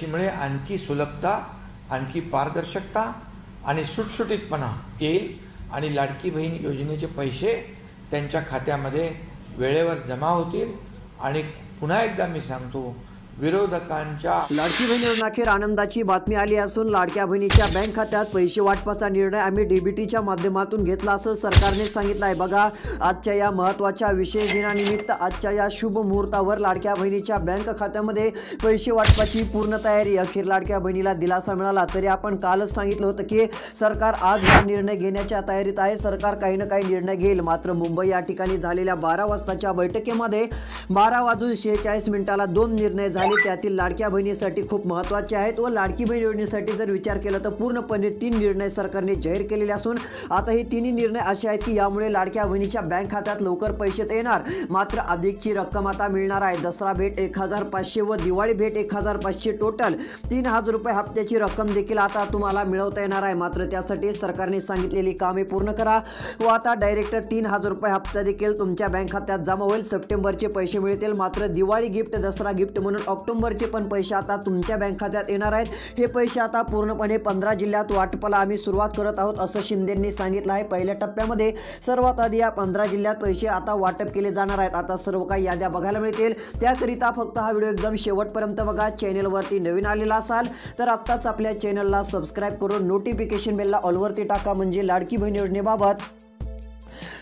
मुळे आणखी सुलभता, आणखी पारदर्शकता आणि सुटसुटीतपणा येईल आणि लाडकी बहीण योजनेचे पैसे त्यांच्या खात्यामध्ये वेळेवर जमा होतील। आणि पुन्हा एकदा मी सांगतो, विरोधकांच्या लाडकी बहीण योजनेअखेर आनंदाची बातमी आली असून लाडक्या बहिणीच्या बँक खात्यात पैसे वाटपाचा निर्णय आम्ही डीबीटीच्या माध्यमातून घेतला असं सरकारने सांगितलं आहे। बघा, आजच्या या महत्त्वाच्या विशेष दिनानिमित्त आजच्या या शुभ मुहूर्तावर लाडक्या बहिणीच्या बँक खात्यामध्ये पैसे वाटपाची पूर्ण तयारी। अखेर लाडक्या बहिणीला दिलासा मिळाला। तरी आपण कालच सांगितलं होतं की सरकार आज हा निर्णय घेण्याच्या तयारीत आहे। सरकार काही ना काही निर्णय घेईल। मात्र मुंबई या ठिकाणी झालेल्या 12 वाजताच्या बैठकीमध्ये 12:46 2 निर्णय झाले। त्यातील लाडक्या बहिणीसाठी खूप महत्त्वाचे आहेत व लाडकी बहीण योजनेसाठी जर विचार केला तर पूर्णपणे 3 निर्णय सरकारने जाहीर केलेले असून आता हे तिन्ही निर्णय असे आहेत की यामुळे लाडक्या बहिणीच्या बँक खात्यात लवकर पैसे येणार। मात्र अधिकची रक्कम आता मिळणार आहे। दसरा भेट 1500 व दिवाळी भेट 1500, टोटल 3000 रुपये हप्त्याची रक्कम देखील आता तुम्हाला मिळवता येणार आहे। मात्र त्यासाठी सरकारने सांगितलेली कामे पूर्ण करा व आता डायरेक्ट 3000 रुपये हप्ता देखील तुमच्या बँक खात्यात जमा होईल। सप्टेंबरचे पैसे मिळतील। मात्र दिवाळी गिफ्ट, दसरा गिफ्ट म्हणून ऑक्टोबरचे पण पैसे आता तुमच्या बँक खात्यात येणार आहेत। हे पैसे आता पूर्णपणे 15 जिल्ह्यात वाटपाला आम्ही सुरुवात करत आहोत असं शिंदेंनी सांगितलं आहे। पहिल्या टप्प्यामध्ये सर्वात आधी या 15 जिल्ह्यात पैसे आता वाटप केले जाणार आहेत। आता सर्व काही याद्या बघायला मिळतील। त्याकरिता फक्त हा व्हिडिओ एकदम शेवटपर्यंत बघा। चॅनलवरती नवीन आलेला असाल तर आत्ताच आपल्या चॅनलला सबस्क्राइब करून नोटिफिकेशन बेलला ऑलवरती टाका, म्हणजे लाडकी बहीण योजनेबाबत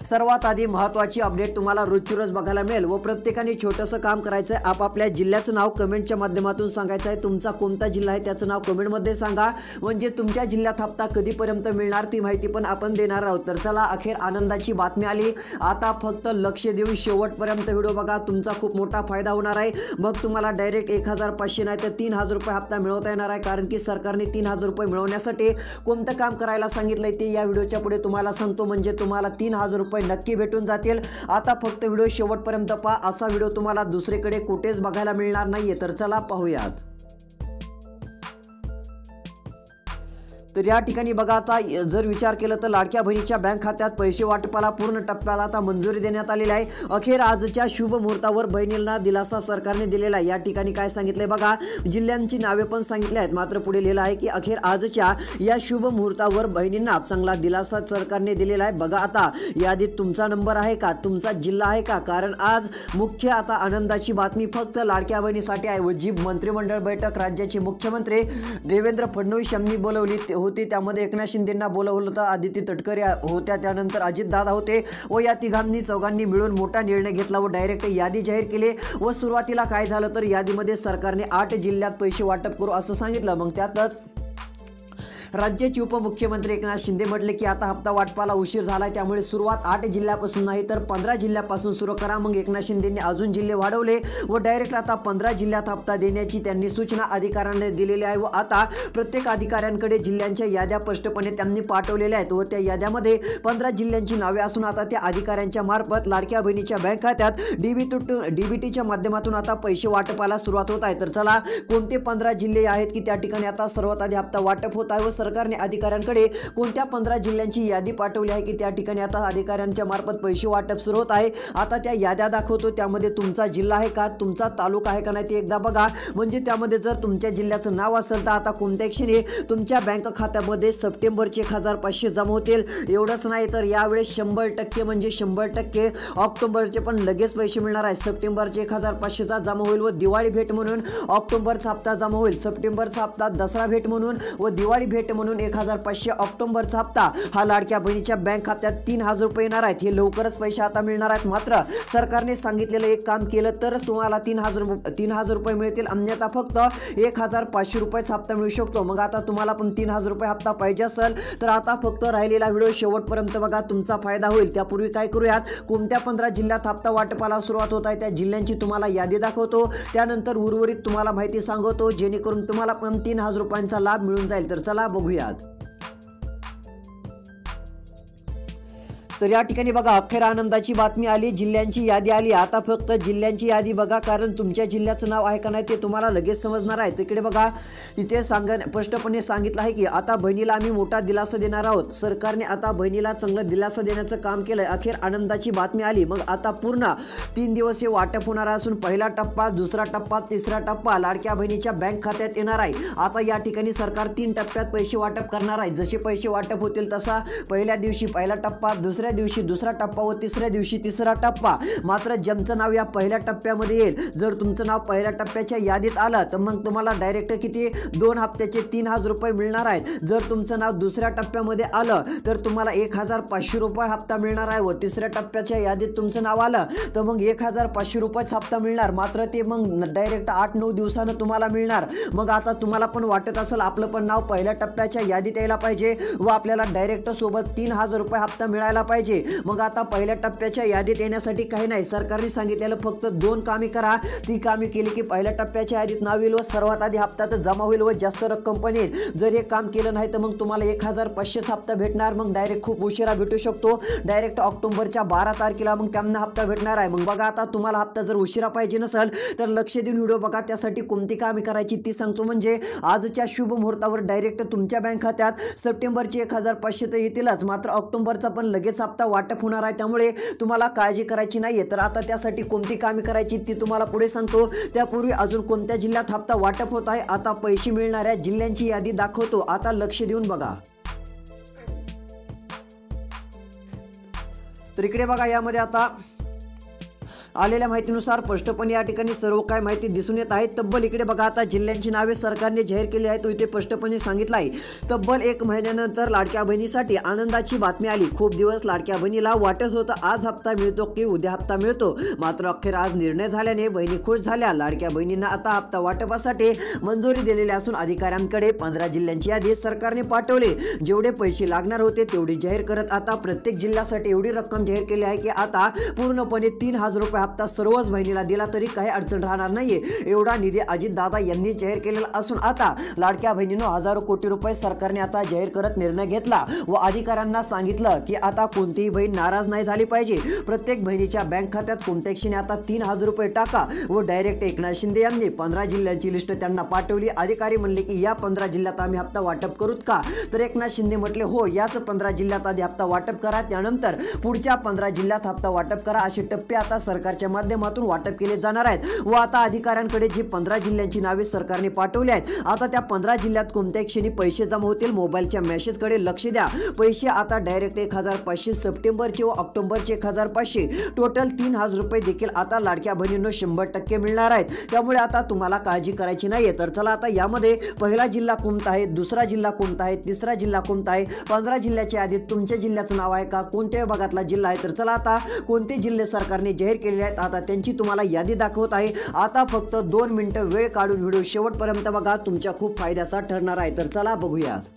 सर्वात आधी महत्त्वाची अपडेट तुम्हाला रोजची रोज बघायला मिळेल। व प्रत्येकाने छोटंसं काम करायचं आहे, आपापल्या जिल्ह्याचं नाव कमेंटच्या माध्यमातून सांगायचं आहे। तुमचा कोणता जिल्हा आहे त्याचं नाव कमेंटमध्ये सांगा, म्हणजे तुमच्या जिल्ह्यात हप्ता कधीपर्यंत मिळणार ती माहिती पण आपण देणार आहोत। तर चला, अखेर आनंदाची बातमी आली। आता फक्त लक्ष देऊन शेवटपर्यंत व्हिडिओ बघा, तुमचा खूप मोठा फायदा होणार आहे। मग तुम्हाला डायरेक्ट 1500 नाही तर 3000 रुपये हप्ता मिळवता येणार आहे। कारण की सरकारने 3000 रुपये मिळवण्यासाठी कोणतं काम करायला सांगितलंय ते या व्हिडिओच्या पुढे तुम्हाला सांगतो, म्हणजे तुम्हाला 3000 रुपये नक्की भेटून जातील। आता फक्त व्हिडिओ शेवटपर्यंत पहा, असा व्हिडिओ तुम्हाला दुसरीकडे कुठेच बघायला मिळणार नाहीये। तर चला पाहूयात। तर या ठिकाणी बघा, आता जर विचार केला तर लाडक्या बहिणीच्या बँक खात्यात पैसे वाटपाला पूर्ण टप्प्याला आता मंजुरी देण्यात आलेली आहे। अखेर आजच्या शुभ मुहूर्तावर बहिणींना दिलासा सरकारने दिलेला आहे। या ठिकाणी काय सांगितलंय बघा, जिल्ह्यांची नावे पण सांगितली आहेत। मात्र पुढे लिहिलं आहे की अखेर आजच्या या शुभ मुहूर्तावर बहिणींना चांगला दिलासा सरकारने दिलेला आहे। बघा, आता यादीत तुमचा नंबर आहे का, तुमचा जिल्हा आहे का? कारण आज मुख्य आता आनंदाची बातमी फक्त लाडक्या बहिणीसाठी आहे। व जी मंत्रिमंडळ बैठक राज्याचे मुख्यमंत्री देवेंद्र फडणवीस यांनी बोलवली होती, त्यामध्ये एकनाथ शिंदेंना बोलवलं होतं, आदिती तटकरे होत्या, त्यानंतर अजितदादा होते व या चौघांनी मिळून मोठा निर्णय घेतला व डायरेक्ट यादी जाहीर केली। व सुरुवातीला काय झालं तर यादीमध्ये सरकारने 8 जिल्ह्यात पैसे वाटप करू असं सांगितलं। मग त्यातच राज्याचे उपमुख्यमंत्री एकनाथ शिंदे म्हटले की आता हप्ता वाटपाला उशीर झालाय, त्यामुळे सुरुवात 8 जिल्ह्यापासून नाही तर 15 जिल्ह्यापासून सुरू करा। मग एकनाथ शिंदेंनी अजून जिल्हे वाढवले व डायरेक्ट आता 15 जिल्ह्यात हप्ता देण्याची त्यांनी सूचना अधिकाऱ्यांना दिलेली आहे। व आता प्रत्येक अधिकाऱ्यांकडे जिल्ह्यांच्या याद्या स्पष्टपणे त्यांनी पाठवलेल्या आहेत व त्या याद्यामध्ये 15 जिल्ह्यांची नावे असून आता त्या अधिकाऱ्यांच्या मार्फत लाडक्या बहिणीच्या बँक खात्यात डीबीटीच्या माध्यमातून आता पैसे वाटपाला सुरुवात होत आहे। तर चला, कोणते 15 जिल्हे आहेत की त्या ठिकाणी आता सर्वात आधी हप्ता वाटप होत आहे व सरकारने अधिकाऱ्यांकडे कोणत्या 15 जिल्ह्यांची यादी पाठवली आहे की त्या ठिकाणी आता अधिकाऱ्यांच्या मार्फत पैसे वाटप सुरू होत आहे। आता त्या याद्या दाखवतो, त्यामध्ये तुमचा जिल्हा आहे का, तुमचा तालुका आहे का नाही ते एकदा बघा, म्हणजे त्यामध्ये जर तुमच्या जिल्ह्याचं नाव असेल तर आता कोणत्या क्षणी तुमच्या बँक खात्यामध्ये सप्टेंबरचे 1500 जमा होतील। एवढंच नाही तर यावेळेस 100% म्हणजे 100% ऑक्टोबरचे पण लगेच पैसे मिळणार आहे। सप्टेंबरचे 1500 जमा होईल व दिवाळी भेट म्हणून ऑक्टोबरचा हप्ता जमा होईल। सप्टेंबरचा हप्ता दसरा भेट म्हणून व दिवाळी भेट म्हणून 1500 ऑक्टोबरचा हप्ता हा लाडक्या बहिणीच्या बँक खात्यात 3000 रुपये येणार आहेत। हे लवकरच पैसे आता मिळणार आहेत। मात्र सरकारने सांगितलेलं एक काम केलं तरच तुम्हाला 3000 रुपये मिळतील, अन्यथा फक्त 1500 रुपयाचा हप्ता मिळू शकतो। मग आता तुम्हाला पण 3000 रुपये हप्ता पाहिजे असेल तर आता फक्त राहिलेला व्हिडिओ शेवटपर्यंत बघा, तुमचा फायदा होईल। त्यापूर्वी काय करूयात, कोणत्या 15 जिल्ह्यात हप्ता वाटपाला सुरुवात होत आहे त्या जिल्ह्यांची तुम्हाला यादी दाखवतो, त्यानंतर उर्वरित तुम्हाला माहिती सांगतो, जेणेकरून तुम्हाला पण 3000 रुपयांचा लाभ मिळून जाईल। तर चला बघूयात। तर या ठिकाणी बघा अखेर आनंदाची बातमी आली, जिल्ह्यांची यादी आली। आता फक्त जिल्ह्यांची यादी बघा, कारण तुमच्या जिल्ह्याचं नाव आहे का नाही ते तुम्हाला लगेच समजणार आहे। तिकडे बघा इथे स्पष्टपणे सांगितलं आहे की आता बहिणीला आम्ही मोठा दिलासा देणार आहोत। सरकारने आता बहिणीला चांगला दिलासा देण्याचं काम केलंय। अखेर आनंदाची बातमी आली। मग आता पूर्ण 3 दिवसीय वाटप होणार असून पहिला टप्पा, दुसरा टप्पा, तिसरा टप्पा लाडक्या बहिणीच्या बँक खात्यात येणार आहे। आता या ठिकाणी सरकार 3 टप्प्यात पैसे वाटप करणार आहे। जसे पैसे वाटप होतील तसा पहिल्या दिवशी पहिला टप्पा, दुसऱ्या दिवशी दुसरा टप्पा व तिसऱ्या दिवशी तिसरा टप्पा। मात्र ज्यांचं नाव या पहिल्या टप्प्यामध्ये येईल, जर तुमचं नाव पहिल्या टप्प्याच्या यादीत आलं तर मग तुम्हाला डायरेक्ट किती 2 हप्त्याचे 3000 रुपये मिळणार आहेत। जर तुमचं नाव दुसऱ्या टप्प्यामध्ये आलं तर तुम्हाला 1500 रुपये हप्ता मिळणार आहे व तिसऱ्या टप्प्याच्या यादीत तुमचं नाव आलं तर मग 1500 रुपयेच हप्ता मिळणार। मात्र ते मग डायरेक्ट 8-9 दिवसानं तुम्हाला मिळणार। मग आता तुम्हाला पण वाटत असेल आपलं पण नाव पहिल्या टप्प्याच्या यादीत यायला पाहिजे व आपल्याला डायरेक्ट सोबत 3000 रुपये हप्ता मिळायला पाहिजे। मग आता पहिल्या टप्प्याच्या यादीत येण्यासाठी काही नाही, सरकारने सांगितलेलं फक्त 2 कामे करा। ती कामे केली की पहिल्या टप्प्याच्या यादीत नाव येईल व सर्वात आधी हप्ता तर जमा होईल व जास्त रक्कम पण येईल। जर हे काम केलं नाही तर मग तुम्हाला 1500 हप्ता भेटणार। मग डायरेक्ट खूप उशिरा भेटू शकतो, डायरेक्ट ऑक्टोबरच्या 12 तारखेला मग त्यांना हप्ता भेटणार आहे। मग बघा आता तुम्हाला हप्ता जर उशिरा पाहिजे नसेल तर लक्ष देऊन व्हिडिओ बघा। त्यासाठी कोणती कामे करायची ती सांगतो। म्हणजे आजच्या शुभ मुहूर्तावर डायरेक्ट तुमच्या बँक खात्यात सप्टेंबरचे 1500 तर येतीलच, मात्र ऑक्टोबरचा पण लगेच हप्ता वाटप होणार आहे। त्यामुळे तुम्हाला काळजी करायची नाहीये। तर आता त्यासाठी कोणती कामे करायची ती तुम्हाला पुढे सांगतो। त्यापूर्वी अजून कोणत्या जिल्ह्यात हप्ता वाटप होत आहे, आता पैसे मिळणाऱ्या जिल्ह्यांची यादी दाखवतो। आता लक्ष देऊन बघा। तर इकडे बघा यामध्ये आता आलेल्या माहितीनुसार स्पष्टपणे या ठिकाणी सर्व काय माहिती दिसून येत आहे। तब्बल इकडे बघा आता जिल्ह्यांची नावे सरकारने जाहीर केली आहेत, तो इथे स्पष्टपणे सांगितलं आहे। तब्बल 1 महिन्यानंतर लाडक्या बहिणीसाठी आनंदाची बातमी आली। खूप दिवस लाडक्या बहिणीला वाटत होतं आज हप्ता मिळतो की उद्या हप्ता मिळतो, मात्र अखेर आज निर्णय झाल्याने बहिणी खुश झाल्या। लाडक्या बहिणींना आता हप्ता वाटपासाठी मंजुरी दिलेली असून अधिकाऱ्यांकडे 15 जिल्ह्यांची यादी सरकारने पाठवली। जेवढे पैसे लागणार होते तेवढे जाहीर करत आता प्रत्येक जिल्ह्यासाठी एवढी रक्कम जाहीर केली आहे की आता पूर्णपणे 3000 रुपये हप्ता सर्वच बहिणीला दिला तरी काही अडचण राहणार नाहीये। एवढा निधी अजितदादा यांनी जाहीर केलेला असून आता लाडक्या बहिणींनो हजारो कोटी रुपये सरकारने आता जाहीर करत निर्णय घेतला व अधिकाऱ्यांना सांगितलं की आता कोणतीही बहीण नाराज नाही झाली पाहिजे। प्रत्येक बहिणीच्या बँक खात्यात कोणत्या क्षणी आता 3000 रुपये टाका व डायरेक्ट एकनाथ शिंदे यांनी 15 जिल्ह्यांची लिस्ट त्यांना पाठवली। अधिकारी म्हणले की या 15 जिल्ह्यात आम्ही हप्ता वाटप करूत का, तर एकनाथ शिंदे म्हटले हो, याच 15 जिल्ह्यात आधी हप्ता वाटप करा, त्यानंतर पुढच्या 15 जिल्ह्यात हप्ता वाटप करा। असे टप्पे आता सरकारच्या माध्यमातून वाटप केले जाणार आहेत व आता अधिकाऱ्यांकडे जी 15 जिल्ह्यांची नावे सरकारने पाठवली आहेत, आता त्या 15 जिल्ह्यात कोणत्या क्षणी पैसे जमा होतील मोबाईलच्या मेसेजकडे लक्ष द्या। पैसे आता डायरेक्ट 1500 सप्टेंबरचे व ऑक्टोबरचे 1500 टोटल 3000 रुपये देखील आता लाडक्या बहिणींनो 100% मिळणार आहेत। त्यामुळे आता तुम्हाला काळजी करायची नाहीये। तर चला आता यामध्ये पहिला जिल्हा कोणता आहे, दुसरा जिल्हा कोणता आहे, तिसरा जिल्हा कोणता आहे, 15 जिल्ह्याच्या यादीत तुमच्या जिल्ह्याचं नाव आहे का, कोणत्या विभागातला जिल्हा आहे। तर चला आता कोणते जिल्हे सरकारने जाहीर केलेले आहेत आता त्यांची तुम्हाला यादी दाखवत आहे। आता फक्त 2 मिनिटं वेळ काढून व्हिडिओ शेवटपर्यंत बघा, तुमच्या खूप फायद्याचा ठरणार आहे। तर चला बघूयात।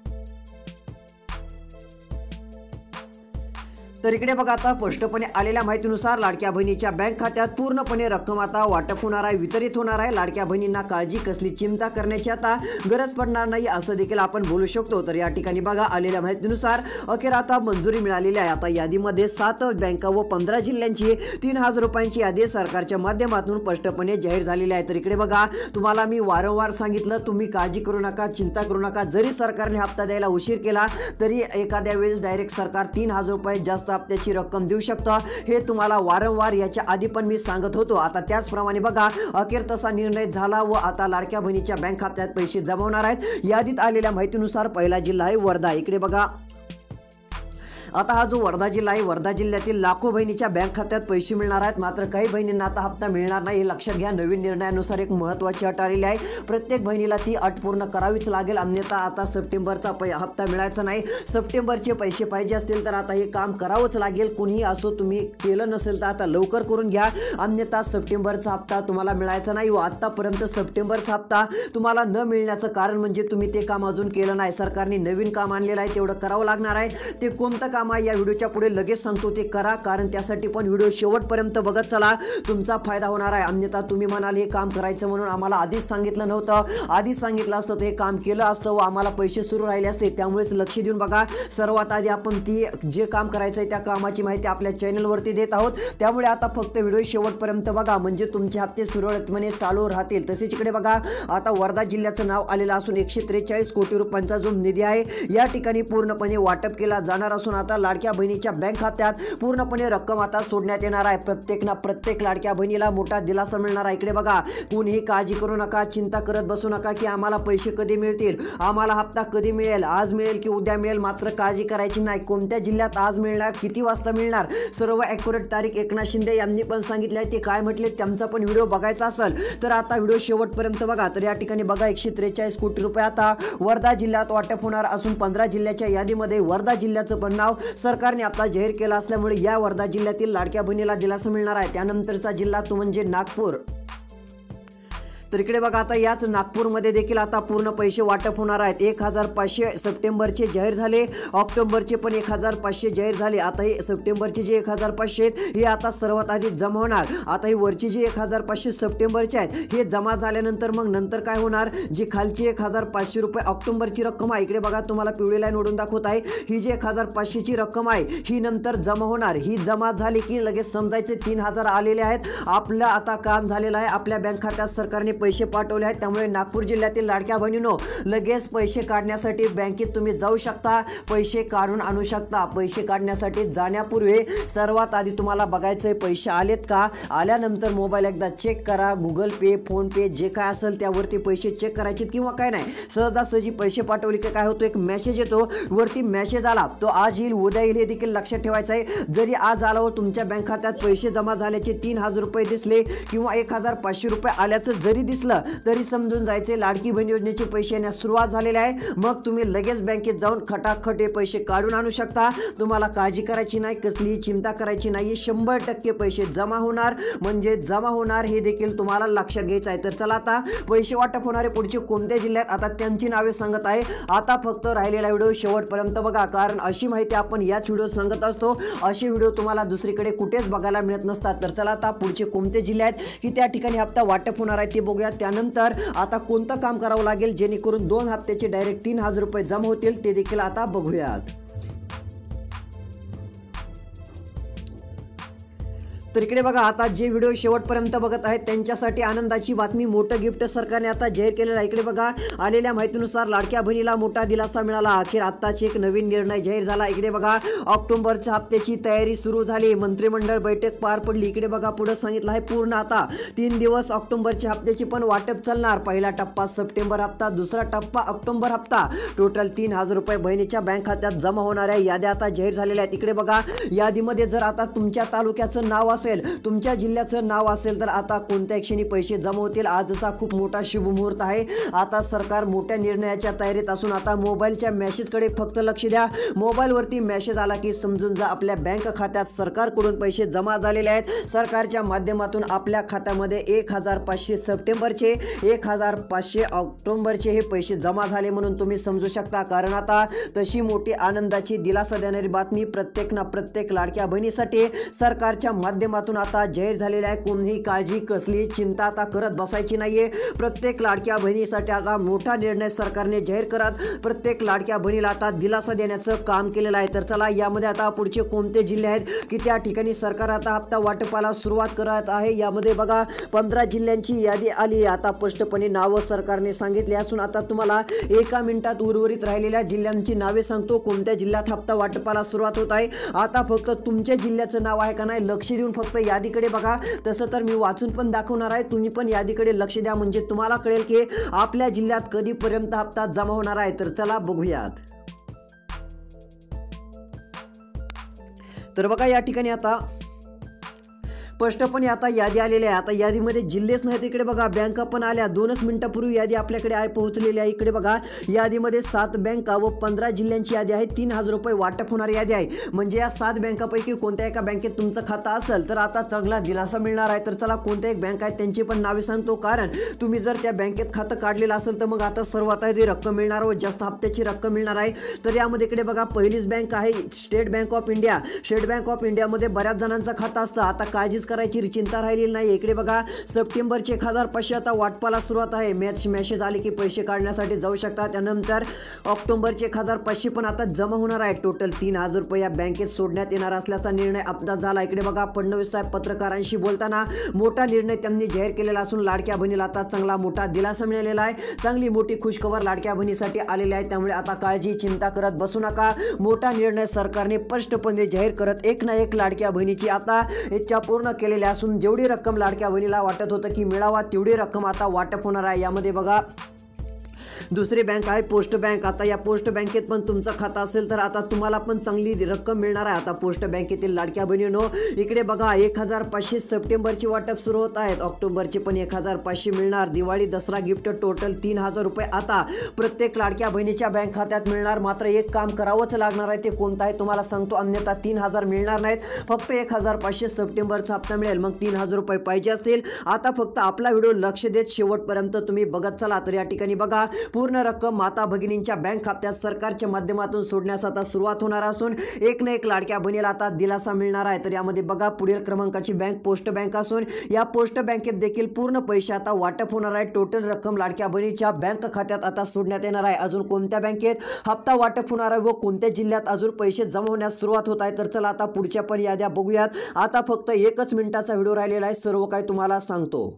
तर इकडे बघा आता स्पष्टपणे आलेल्या माहितीनुसार लाडक्या बहिणीच्या बँक खात्यात पूर्णपणे रक्कम आता वाटप होणार आहे, वितरित होणार आहे। लाडक्या बहिणींना काळजी कसली चिंता करण्याची आता गरज पडणार नाही असं देखील आपण बोलू शकतो। तर या ठिकाणी बघा आलेल्या माहितीनुसार अखेर आता मंजुरी मिळालेली आहे। आता यादीमध्ये 7 बँका व 15 जिल्ह्यांची 3000 रुपयांची यादी सरकारच्या माध्यमातून स्पष्टपणे जाहीर झालेली आहे। तर इकडे बघा तुम्हाला मी वारंवार सांगितलं, तुम्ही काळजी करू नका, चिंता करू नका। जरी सरकारने हप्ता द्यायला उशीर केला तरी एखाद्या वेळेस डायरेक्ट सरकार 3000 रुपये जास्त हप्त्याची रक्कम देऊ शकतं, हे तुम्हाला वारंवार याच्या आधी पण मी सांगत होतो। आता त्याचप्रमाणे बघा अखेर तसा निर्णय झाला व आता लाडक्या बहिणीच्या बँक खात्यात पैसे जमवणार आहेत। यादीत आलेल्या माहितीनुसार पहिला जिल्हा आहे वर्धा। इकडे बघा आता हा जो वर्धा जिल्हा आहे, वर्धा जिल्ह्यातील लाखो बहिणीच्या बँक खात्यात पैसे मिळणार आहेत, मात्र काही बहिणींना आता हप्ता मिळणार नाही हे लक्षात घ्या। नवीन निर्णयानुसार एक महत्त्वाची अट आलेली आहे, प्रत्येक बहिणीला ती अट पूर्ण करावीच लागेल, अन्यथा आता सप्टेंबरचा हप्ता मिळायचा नाही। सप्टेंबरचे पैसे पाहिजे असतील तर आता हे काम करावंच लागेल, कुणीही असो, तुम्ही केलं नसेल तर आता लवकर करून घ्या, अन्यथा सप्टेंबरचा हप्ता तुम्हाला मिळायचा नाही व आतापर्यंत सप्टेंबरचा हप्ता तुम्हाला न मिळण्याचं कारण म्हणजे तुम्ही ते काम अजून केलं नाही। सरकारने नवीन काम आणलेलं आहे, तेवढं करावं लागणार आहे। ते कोणतं काम काम आहे या व्हिडिओच्या पुढे लगेच सांगतो ते करा, कारण त्यासाठी पण व्हिडिओ शेवटपर्यंत बघत चला, तुमचा फायदा होणार आहे. अन्यथा तुम्ही म्हणाल हे काम करायचं म्हणून आम्हाला आधीच सांगितलं नव्हतं, आधीच सांगितलं असतं तर हे काम केलं असतं व आम्हाला पैसे सुरू राहिले असते. त्यामुळेच लक्ष देऊन बघा. सर्वात आधी आपण जे काम करायचं आहे त्या कामाची माहिती आपल्या चॅनलवरती देत आहोत. त्यामुळे आता फक्त व्हिडिओ शेवटपर्यंत बघा, म्हणजे तुमचे हप्ते सुरळीतपणे चालू राहतील. तसेच इकडे बघा, आता वर्धा जिल्ह्याचं नाव आलेलं असून 143 कोटी रुपयांचा जो निधी आहे या ठिकाणी पूर्णपणे वाटप केला जाणार असून आता लाडक्या बहिणीच्या बँक खात्यात पूर्णपणे रक्कम आता सोडण्यात येणार आहे. प्रत्येक लाडक्या बहिणीला मोठा दिलासा मिळणार आहे. इकडे बघा, कुणीही काळजी करू नका, चिंता करत बसू नका की आम्हाला पैसे कधी मिळतील, आम्हाला हप्ता कधी मिळेल, आज मिळेल की उद्या मिळेल. मात्र काळजी करायची नाही. कोणत्या जिल्ह्यात आज मिळणार, किती वाजता मिळणार, सर्व ॲक्युरेट तारीख एकनाथ शिंदे यांनी पण सांगितले आहे. ते काय म्हटले त्यांचा पण व्हिडिओ बघायचा असेल तर आता व्हिडिओ शेवटपर्यंत बघा. तर या ठिकाणी बघा, 143 कोटी रुपये आता वर्धा जिल्ह्यात वाटप होणार असून 15 जिल्ह्याच्या यादीमध्ये वर्धा जिल्ह्याचं पण नाव सरकारने आता जाहीर केलं असल्यामुळे या वर्धा जिल्ह्यातील लाडक्या बहिणीला दिलासा मिळणार आहे. त्यानंतरचा जिल्हा तो म्हणजे नागपूर. तर इकडे बघा, आता याच नागपूरमध्ये देखील आता पूर्ण पैसे वाटप होणार आहेत. 1500 सप्टेंबरचे जाहीर झाले, ऑक्टोबरचे पण 1500 जाहीर झाले. आता हे सप्टेंबरचे जे 1500 आहेत हे आता सर्वात आधी जमा होणार. आता ही वरची जी 1500 सप्टेंबरचे आहेत हे जमा झाल्यानंतर मग नंतर काय होणार, जी खालची 1500 रुपये ऑक्टोबरची रक्कम आहे, इकडे बघा तुम्हाला पिवळी लाईन ओढून दाखवत आहे, ही जी 1500 ची रक्कम आहे ही नंतर जमा होणार. ही जमा झाली की लगेच समजायचे 3000 आलेले आहेत. आपलं आता काम झालेलं आहे, आपल्या बँक खात्यात सरकारने पैसे पाठवले आहेत. त्यामुळे नागपूर जिल्ह्यातील लाडक्या बहिणींनो, लगेच पैसे काढण्यासाठी बँकेत तुम्ही जाऊ शकता, पैसे काढून आणू शकता. पैसे काढण्यासाठी जाण्यापूर्वी सर्वात आधी तुम्हाला बघायचंय पैसे आलेत का. आल्यानंतर मोबाईल एकदा चेक करा, गुगल पे, फोन पे जे काय असेल त्यावरती पैसे चेक करायचे किंवा काय नाही, सहजासहजी पैसे पाठवले की काय होतं, एक मेसेज येतो वरती, मेसेज आला तो आज येईल उद्या येईल हे देखील लक्षात ठेवायचं आहे. जरी आज आला व तुमच्या बँक खात्यात पैसे जमा झाल्याचे 3000 रुपये दिसले किंवा 1500 रुपये आल्याचं जरी दिसलं तरी समजून जायचे लाडकी बहीण योजनेचे पैसे येण्यास सुरुवात झालेली आहे. मग तुम्ही लगेच बँकेत जाऊन खटाखट हे पैसे काढून आणू शकता. तुम्हाला काळजी करायची नाही, कसलीही चिंता करायची नाही. 100% पैसे जमा होणार, म्हणजे जमा होणार हे देखील तुम्हाला लक्षात घ्यायचं आहे. तर चला, आता पैसे वाटप होणारे पुढचे कोणत्या जिल्ह्यात आता त्यांची नावे सांगत आहे. आता फक्त राहिलेला व्हिडिओ शेवटपर्यंत बघा, कारण अशी माहिती आपण याच व्हिडिओत सांगत असतो. अशी व्हिडिओ तुम्हाला दुसरीकडे कुठेच बघायला मिळत नसतात. तर चला, आता पुढचे कोणते जिल्हे आहेत की त्या ठिकाणी हप्ता वाटप होणार आहे ते बघूया. त्यानंतर आता कोणतं काम करावं लागेल जेणेकरून 2 हप्त्याचे डायरेक्ट 3000 रुपये जमा होतील ते देखील आता बघूयात. तर इकडे बघा, आता जे व्हिडिओ शेवटपर्यंत बघत आहेत त्यांच्यासाठी आनंदाची बातमी, मोठं गिफ्ट सरकारने आता जाहीर केलेलं आहे. इकडे बघा, आलेल्या माहितीनुसार लाडक्या बहिणीला मोठा दिलासा मिळाला. अखेर आत्ताच एक नवीन निर्णय जाहीर झाला. इकडे बघा, ऑक्टोबरच्या हप्त्याची तयारी सुरू झाली, मंत्रिमंडळ बैठक पार पडली. इकडे बघा, पुढे सांगितलं आहे पूर्ण आता 3 दिवस ऑक्टोबरच्या हप्त्याची पण वाटप चालणार. पहिला टप्पा सप्टेंबर हप्ता, दुसरा टप्पा ऑक्टोबर हप्ता. टोटल 3000 रुपये बहिणीच्या बँक खात्यात जमा होणाऱ्या याद्या आता जाहीर झालेल्या आहेत. इकडे बघा, यादीमध्ये जर आता तुमच्या तालुक्याचं नाव असेल, तुमच्या जिल्ह्याचं नाव असेल तर आता कोणत्या क्षणी पैसे जमा होतील. आजचा खूप मोठा शुभ मुहूर्त आहे. आता सरकार मोठ्या निर्णयाच्या तयारीत असून आता मोबाईलच्या मेसेजकडे फक्त लक्ष द्या. मोबाईलवरती मेसेज आला की समजून जा आपल्या बँक खात्यात सरकारकडून पैसे जमा झालेले आहेत. सरकारच्या माध्यमातून आपल्या खात्यामध्ये 1500 सप्टेंबरचे, 1500 ऑक्टोबरचे हे पैसे जमा झाले म्हणून तुम्ही समजू शकता. कारण आता तशी मोठी आनंदाची दिलासा देणारी बातमी प्रत्येक लाडक्या बहिणीसाठी सरकारच्या माध्यमातून आता जाहीर झालेला आहे. कोणीही काळजी, कसली चिंता आता करत बसायची नाहीये. प्रत्येक लाडक्या बहिणीसाठी आता मोठा निर्णय सरकारने जाहीर करत प्रत्येक लाडक्या बहिणीला आता दिलासा देण्याचं काम केलेलं आहे. तर चला, यामध्ये आता पुढचे कोणते जिल्हे आहेत की त्या ठिकाणी सरकार आता हप्ता वाटपाला सुरुवात करत आहे. यामध्ये बघा, 15 जिल्ह्यांची यादी आली. आता स्पष्टपणे नावं सरकारने सांगितले असून आता तुम्हाला 1 मिनिटात उर्वरित राहिलेल्या जिल्ह्यांची नावे सांगतो. कोणत्या जिल्ह्यात हप्ता वाटपाला सुरुवात होत आहे. आता फक्त तुमच्या जिल्ह्याचं नाव आहे का नाही लक्ष देऊन फक्त यादीकडे बघा. तसं तर मी वाचून पण दाखवणार आहे, तुम्ही पण यादीकडे लक्ष द्या, म्हणजे तुम्हाला कळेल की आपल्या जिल्ह्यात कधीपर्यंत हप्ता जमा होणार आहे. तर चला बघूयात. तर बघा, या ठिकाणी आता स्पष्टपणे आता यादी आलेली आहे. आता यादीमध्ये जिल्हेच नाहीत, इकडे बघा बँका पण आल्या. 2च मिनिटापूर्वी यादी आपल्याकडे पोहोचलेली आहे. इकडे बघा यादीमध्ये 7 बँका व 15 जिल्ह्यांची यादी आहे. 3000 रुपये वाटप होणारी यादी आहे. म्हणजे या 7 बँकापैकी कोणत्या एका बँकेत तुमचं खातं असेल तर आता चांगला दिलासा मिळणार आहे. तर चला कोणत्या एक बँक आहे त्यांची पण नावे सांगतो, कारण तुम्ही जर त्या बँकेत खातं काढलेलं असेल तर मग आता सर्वात आधी रक्कम मिळणार व जास्त हप्त्याची रक्कम मिळणार आहे. तर यामध्ये इकडे बघा पहिलीच बँक आहे state bank of India. State bank of इंडियामध्ये बऱ्याच जणांचं खातं असतं. आता काळजीच करायची चिंता राहिलेली नाही. इकडे बघा सप्टेंबरचे 1500 आता वाटपाला सुरुवात आहे. मेसेज आले की पैसे काढण्यासाठी जाऊ शकता. त्यानंतर ऑक्टोबरचे 1500 पण आता जमा होणार आहे. टोटल 3000 रुपये या बँकेत सोडण्यात येणार असल्याचा निर्णय आता झाला. इकडे बघा फडणवीस साहेब पत्रकारांशी बोलताना मोठा निर्णय त्यांनी जाहीर केलेला असून लाडक्या बहिणीला आता चांगला मोठा दिलासा मिळालेला आहे. चांगली मोठी खुशखबर लाडक्या बहिणीसाठी आलेली आहे. त्यामुळे आता काळजी चिंता करत बसू नका. मोठा निर्णय सरकारने स्पष्टपणे जाहीर करत एक ना एक लाडक्या बहिणीची आता इच्छा पूर्ण केलेली असून जेवढी रक्कम लाडक्या बहिणीला वाटत होतं की मिळावा तेवढी रक्कम आता वाटप होणार आहे. यामध्ये बघा दुसरी बँक आहे पोस्ट बँक. आता या पोस्ट बँकेत पण तुमचं खातं असेल तर आता तुम्हाला पण चांगली रक्कम मिळणार आहे. आता पोस्ट बँकेतील लाडक्या बहिणींनो इकडे बघा 1500 सप्टेंबरची वाटप सुरू होत आहेत. ऑक्टोबरचे पण 1500 मिळणार. दिवाळी दसरा गिफ्ट टोटल 3000 रुपये आता प्रत्येक लाडक्या बहिणीच्या बँक खात्यात मिळणार. मात्र एक काम करावंच लागणार आहे. ते कोणतं आहे तुम्हाला सांगतो, अन्यथा 3000 मिळणार नाहीत. फक्त 1500 सप्टेंबरचा हप्ता मिळेल. मग 3000 रुपये पाहिजे असतील. आता फक्त आपला व्हिडिओ लक्ष देत शेवटपर्यंत तुम्ही बघत चला. तर या ठिकाणी बघा पूर्ण रक्कम माता भगिनींच्या बँक खात्यात सरकारच्या माध्यमातून सोडण्यास आता सुरुवात होणार असून एक ना एक लाडक्या बहिणीला आता दिलासा मिळणार आहे. तर यामध्ये बघा पुढील क्रमांकाची बँक पोस्ट बँक असून या पोस्ट बँकेत देखील पूर्ण पैसे आता वाटप होणार आहे. टोटल रक्कम लाडक्या बहिणीच्या बँक खात्यात आता सोडण्यात येणार आहे. अजून कोणत्या बँकेत हप्ता वाटप होणार आहे व कोणत्या जिल्ह्यात अजून पैसे जमा होण्यास सुरुवात होत आहे. तर चला आता पुढच्या पण याद्या बघूयात. आता फक्त 1च मिनिटाचा व्हिडिओ राहिलेला आहे. सर्व काही तुम्हाला सांगतो.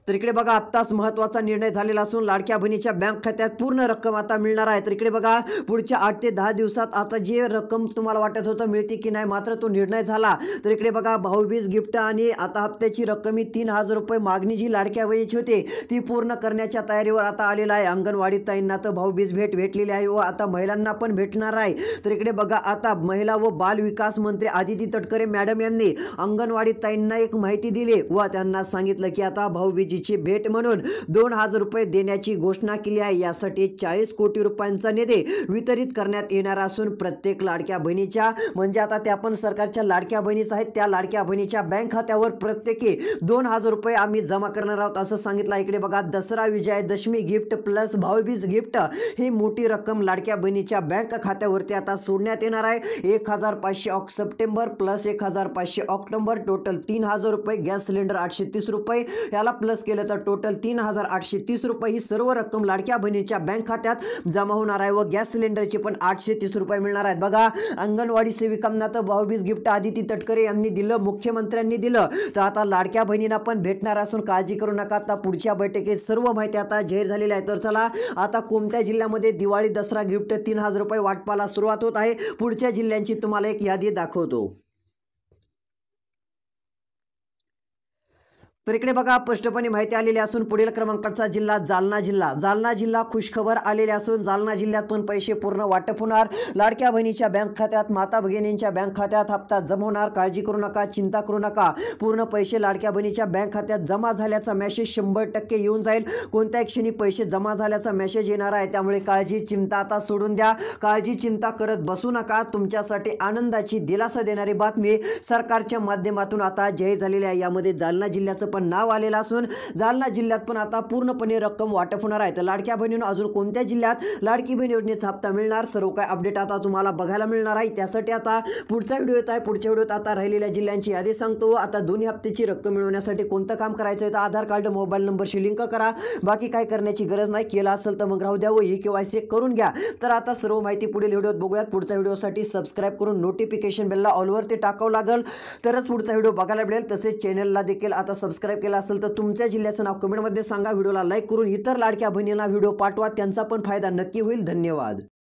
तर इकडे बघा आत्ताच महत्त्वाचा निर्णय झालेला असून लाडक्या बहिणीच्या बँक खात्यात पूर्ण रक्कम आता मिळणार आहे. तर इकडे बघा पुढच्या 8 ते 10 दिवसात आता जे रक्कम तुम्हाला वाटत होतं मिळते की नाही, मात्र तो निर्णय झाला. तर इकडे बघा भाऊबीज गिफ्ट आणि आता हप्त्याची रक्कम ही 3000 रुपये मागणी जी लाडक्या बहिणीची होती ती पूर्ण करण्याच्या तयारीवर आता आलेला आहे. अंगणवाडी ताईंना तर भाऊबीज भेट भेटलेली आहे व आता महिलांना पण भेटणार आहे. तर इकडे बघा आता महिला व बाल विकास मंत्री आदिती तटकरे मॅडम यांनी अंगणवाडी ताईंना एक माहिती दिली व त्यांना सांगितलं की आता भाऊबीज ची भेट म्हणून 2000 रुपये देण्याची घोषणा केली आहे. यासाठी 40 कोटी रुपयांचा निधी वितरित करण्यात येणार असून प्रत्येक लाडक्या बहिणीच्या म्हणजे आता त्या पण सरकारच्या लाडक्या बहिणीच आहेत, त्या लाडक्या बहिणीच्या बँक खात्यावर प्रत्येकी 2000 रुपये आम्ही जमा करणार आहोत असं सांगितलं. इकडे बघा Dussehra Vijayadashami gift plus Bhaubeej gift ही मोठी रक्कम लाडक्या बहिणीच्या बँक खात्यावरती आता सोडण्यात येणार आहे. 1500 सप्टेंबर प्लस 1500 ऑक्टोबर टोटल 3000 रुपये. गॅस सिलेंडर 830 रुपये याला प्लस केलं तर टोटल 3830 रुपये ही सर्व रक्कम लाडक्या बहिणीच्या बँक खात्यात जमा होणार आहे व गॅस सिलेंडरचे पण 830 रुपये मिळणार आहेत. बघा अंगणवाडी सेविकांना तर भाऊबीज गिफ्ट आदिती तटकरे यांनी दिलं, मुख्यमंत्र्यांनी दिलं, तर आता लाडक्या बहिणींना पण भेटणार असून काळजी करू नका. आता पुढच्या बैठकीत सर्व माहिती आता जाहीर झालेली आहे. तर चला आता कोणत्या जिल्ह्यामध्ये दिवाळी दसरा गिफ्ट 3000 रुपये वाटपाला सुरुवात होत आहे पुढच्या जिल्ह्यांची तुम्हाला एक यादी दाखवतो. तर इकडे बघा स्पष्टपणे माहिती आलेली असून पुढील क्रमांकाचा जिल्हा जालना जिल्हा. जालना जिल्हा खुशखबर आलेली असून जालना जिल्ह्यात पण पैसे पूर्ण वाटप होणार. लाडक्या बहिणीच्या बँक खात्यात माता भगिनींच्या बँक खात्यात हप्ता जमा होणार. काळजी करू नका, चिंता करू नका. पूर्ण पैसे लाडक्या बहिणीच्या बँक खात्यात जमा झाल्याचा मेसेज 100% येऊन जाईल. कोणत्याही क्षणी पैसे जमा झाल्याचा मेसेज येणार आहे. त्यामुळे काळजी चिंता आता सोडून द्या. काळजी चिंता करत बसू नका. तुमच्यासाठी आनंदाची दिलासा देणारी बातमी सरकारच्या माध्यमातून आता जाहीर झालेली आहे. यामध्ये जालना जिल्ह्याचं पण नाव आलेलं असून जालना जिल्ह्यात पण आता पूर्णपणे रक्कम वाटप होणार आहे. तर लाडक्या बहिणींना अजून कोणत्या जिल्ह्यात लाडकी बहीण योजनेचा हप्ता मिळणार सर्व काय अपडेट आता तुम्हाला बघायला मिळणार आहे. त्यासाठी आता पुढचा व्हिडिओ येत आहे. पुढच्या व्हिडिओत आता राहिलेल्या जिल्ह्यांची यादी सांगतो. आता दोन्ही हप्त्याची रक्कम मिळवण्यासाठी कोणतं काम करायचं आहे तर आधार कार्ड मोबाईल नंबरशी लिंक करा. बाकी काय करण्याची गरज नाही. केला असेल तर मग राहू द्या व ही KYC करून घ्या. तर आता सर्व माहिती पुढील व्हिडिओत बघूयात. पुढच्या व्हिडिओसाठी सबस्क्राईब करून नोटिफिकेशन बेलला ऑलवरती टाकावं लागेल तरच पुढचा व्हिडिओ बघायला मिळेल. तसेच चॅनलला देखील आता सबस्क्राईब केला असेल तर तुमच्या जिल्ह्याचं नाव कमेंटमध्ये सांगा. व्हिडिओला लाईक करून इतर लाडक्या बहिणींना व्हिडिओ पाठवा, त्यांचा पण फायदा नक्की होईल. धन्यवाद.